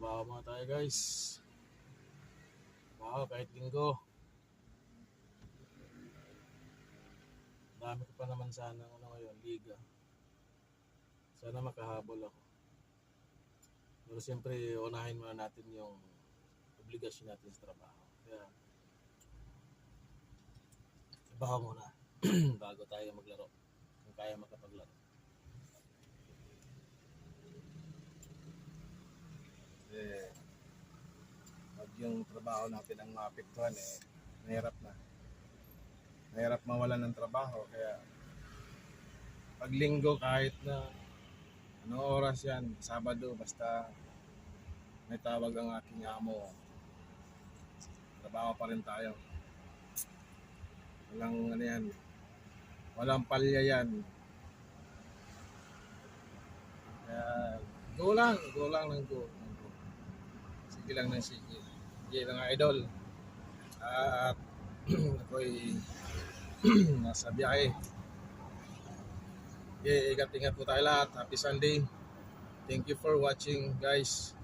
Trabaho muna tayo guys. Trabaho kahit linggo. Dami ko pa naman sana ngayon, liga. Sana makahabol ako. Pero siyempre, unahin muna natin yung obligasyon natin sa trabaho. Kaya, trabaho muna bago tayo maglaro. Kung kaya makapaglaro. Pag yung trabaho natin ang maapektuhan, mahirap na. Mahirap mawalan ng trabaho. Kaya, pag linggo kahit na anong oras yan, Sabado, basta may tawag ang aking amo, trabaho pa rin tayo. Walang ano yan, walang palya yan. Kaya go lang ng go. Sige lang ng sige. Sige lang idol. At ako'y nasa biyahe. Okay, ingat-ingat po tayo lahat. Happy Sunday. Thank you for watching guys.